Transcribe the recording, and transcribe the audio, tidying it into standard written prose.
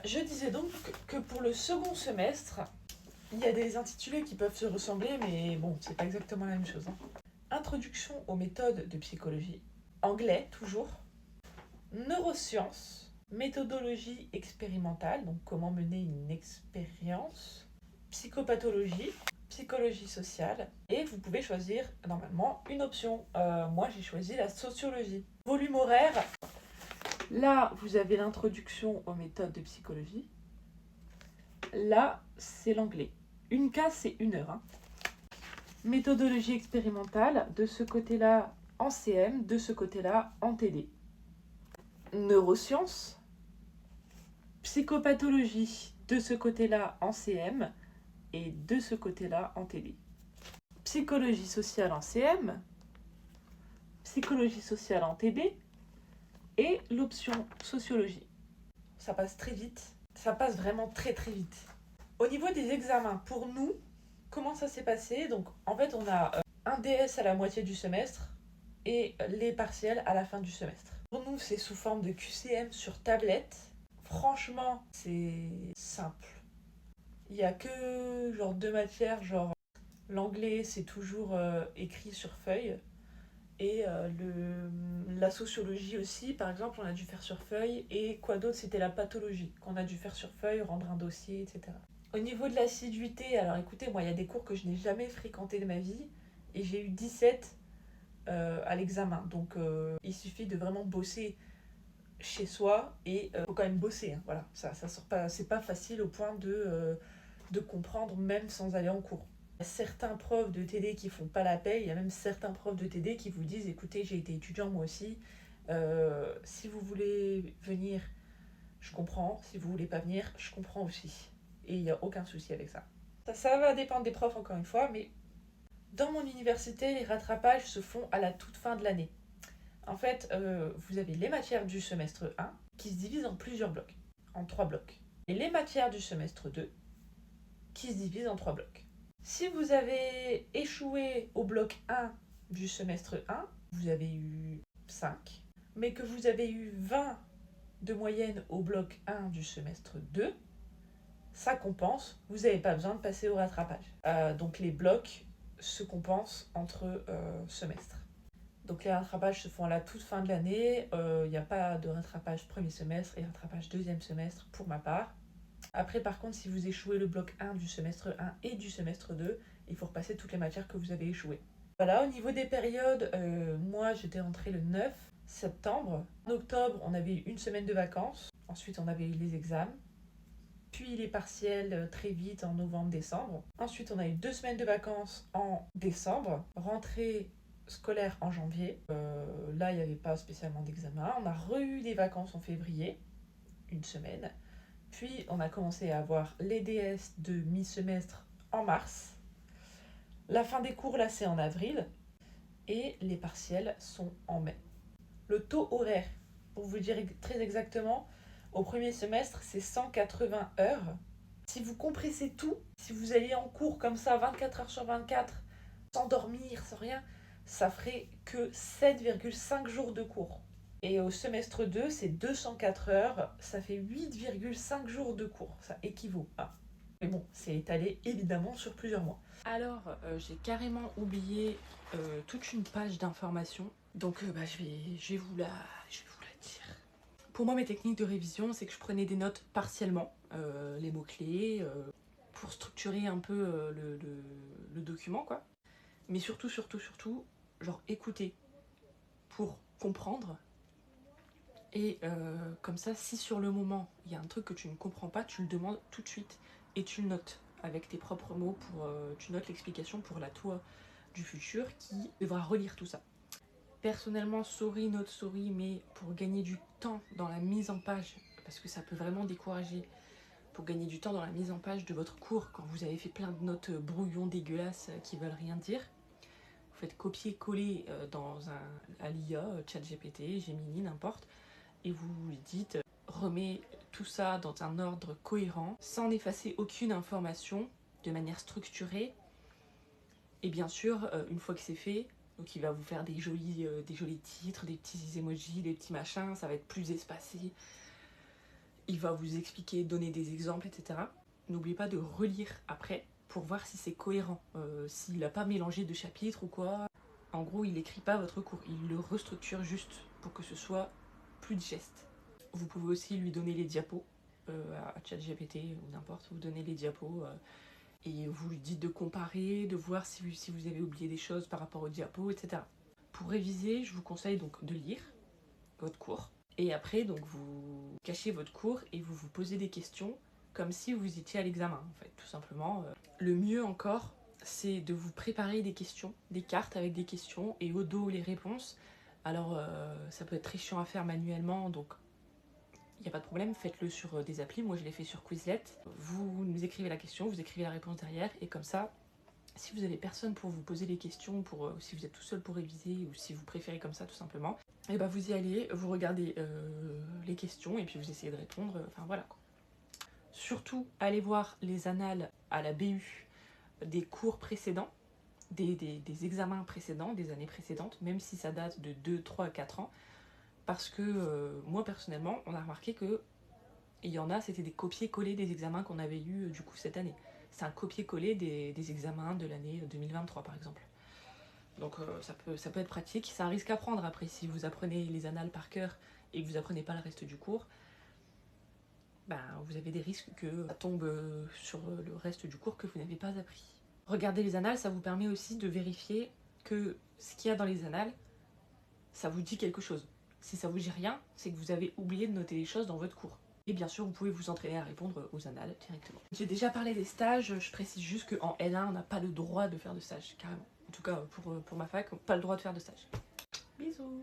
Je disais donc que pour le second semestre, il y a des intitulés qui peuvent se ressembler, mais bon, c'est pas exactement la même chose. Introduction aux méthodes de psychologie, anglais toujours, neurosciences, méthodologie expérimentale, donc comment mener une expérience, psychopathologie, psychologie sociale, et vous pouvez choisir normalement une option. Moi j'ai choisi la sociologie. Volume horaire, là vous avez l'introduction aux méthodes de psychologie, là c'est l'anglais. Une case c'est 1 heure. Méthodologie expérimentale, de ce côté-là en CM, de ce côté-là en TD. Neurosciences, psychopathologie, de ce côté-là en CM et de ce côté-là en TD. Psychologie sociale en CM, psychologie sociale en TD et l'option sociologie. Ça passe très vite, ça passe vraiment très très vite. Au niveau des examens, pour nous, comment ça s'est passé? Donc en fait on a un DS à la moitié du semestre et les partiels à la fin du semestre. Pour nous c'est sous forme de QCM sur tablette. Franchement c'est simple. Il n'y a que genre 2 matières, genre l'anglais c'est toujours écrit sur feuille et la sociologie aussi, par exemple, on a dû faire sur feuille, et quoi d'autre, c'était la pathologie qu'on a dû faire sur feuille, rendre un dossier, etc. Au niveau de l'assiduité, alors écoutez, moi il y a des cours que je n'ai jamais fréquentés de ma vie et j'ai eu 17 à l'examen, donc il suffit de vraiment bosser chez soi et faut quand même bosser, hein, voilà, ça sort pas, c'est pas facile au point de comprendre même sans aller en cours. Il y a certains profs de TD qui font pas la paye, il y a même certains profs de TD qui vous disent écoutez, j'ai été étudiant moi aussi, si vous voulez venir, je comprends, si vous voulez pas venir, je comprends aussi. Et il n'y a aucun souci avec ça. Ça va dépendre des profs encore une fois, mais dans mon université, les rattrapages se font à la toute fin de l'année. En fait, vous avez les matières du semestre 1 qui se divisent en plusieurs blocs, en 3 blocs. Et les matières du semestre 2 qui se divisent en 3 blocs. Si vous avez échoué au bloc 1 du semestre 1, vous avez eu 5, mais que vous avez eu 20 de moyenne au bloc 1 du semestre 2, ça compense, vous n'avez pas besoin de passer au rattrapage. Donc les blocs se compensent entre semestres. Donc les rattrapages se font à la toute fin de l'année, il n'y a pas de rattrapage premier semestre et rattrapage deuxième semestre pour ma part. Après par contre, si vous échouez le bloc 1 du semestre 1 et du semestre 2, il faut repasser toutes les matières que vous avez échouées. Voilà, au niveau des périodes, moi j'étais rentrée le 9 septembre. En octobre, on avait eu une semaine de vacances. Ensuite, on avait eu les examens. Puis les partiels très vite en novembre-décembre. Ensuite, on a eu 2 semaines de vacances en décembre. Rentrée scolaire en janvier. Là, il n'y avait pas spécialement d'examen. On a eu des vacances en février, une semaine. Puis, on a commencé à avoir les DS de mi-semestre en mars. La fin des cours, là, c'est en avril. Et les partiels sont en mai. Le taux horaire, pour vous dire très exactement, au premier semestre, c'est 180 heures. Si vous compressez tout, si vous alliez en cours comme ça, 24 heures sur 24, sans dormir, sans rien, ça ferait que 7,5 jours de cours. Et au semestre 2, c'est 204 heures, ça fait 8,5 jours de cours. Ça équivaut à. Mais bon, c'est étalé évidemment sur plusieurs mois. Alors, j'ai carrément oublié toute une page d'informations. Donc, je vais vous la dire. Pour moi, mes techniques de révision, c'est que je prenais des notes partiellement, les mots-clés, pour structurer un peu le document, quoi. Mais surtout, genre écouter pour comprendre. Et comme ça, si sur le moment, il y a un truc que tu ne comprends pas, tu le demandes tout de suite et tu le notes avec tes propres mots. Tu notes l'explication pour la toi du futur qui devra relire tout ça. Personnellement, sorry, not sorry, mais pour gagner du temps dans la mise en page, parce que ça peut vraiment décourager, pour gagner du temps dans la mise en page de votre cours quand vous avez fait plein de notes brouillons dégueulasses qui veulent rien dire, vous faites copier-coller à l'IA, ChatGPT, Gemini, n'importe, et vous lui dites remets tout ça dans un ordre cohérent, sans effacer aucune information, de manière structurée. Et bien sûr, une fois que c'est fait, donc il va vous faire des jolis titres, des petits emojis, des petits machins, ça va être plus espacé. il va vous expliquer, donner des exemples, etc. N'oubliez pas de relire après pour voir si c'est cohérent, s'il n'a pas mélangé de chapitres ou quoi. En gros, il n'écrit pas votre cours, il le restructure juste pour que ce soit plus digeste. Vous pouvez aussi lui donner les diapos à ChatGPT ou n'importe, vous donnez les diapos et vous lui dites de comparer, de voir si vous avez oublié des choses par rapport aux diapos, etc. Pour réviser, je vous conseille donc de lire votre cours. Et après, donc, vous cachez votre cours et vous vous posez des questions comme si vous étiez à l'examen, en fait, tout simplement. Le mieux encore, c'est de vous préparer des questions, des cartes avec des questions et au dos les réponses. Alors, ça peut être très chiant à faire manuellement, donc il n'y a pas de problème, faites-le sur des applis. Moi, je l'ai fait sur Quizlet. Vous nous écrivez la question, vous écrivez la réponse derrière, et comme ça, si vous avez personne pour vous poser les questions, si vous êtes tout seul pour réviser, ou si vous préférez comme ça, tout simplement, et ben vous y allez, vous regardez les questions, et puis vous essayez de répondre, enfin voilà quoi. Surtout, allez voir les annales à la BU des cours précédents, des examens précédents, des années précédentes, même si ça date de 2, 3, 4 ans, parce que moi personnellement, on a remarqué que il y en a, c'était des copier-coller des examens qu'on avait eu du coup cette année. C'est un copier-coller des examens de l'année 2023 par exemple. Donc ça peut être pratique, ça risque à prendre après si vous apprenez les annales par cœur et que vous apprenez pas le reste du cours. Ben, vous avez des risques que ça tombe sur le reste du cours que vous n'avez pas appris. Regardez les annales, ça vous permet aussi de vérifier que ce qu'il y a dans les annales, ça vous dit quelque chose. Si ça vous dit rien, c'est que vous avez oublié de noter les choses dans votre cours. Et bien sûr, vous pouvez vous entraîner à répondre aux annales directement. J'ai déjà parlé des stages, je précise juste qu'en L1, on n'a pas le droit de faire de stage, carrément. En tout cas, pour ma fac, on n'a pas le droit de faire de stage. Bisous.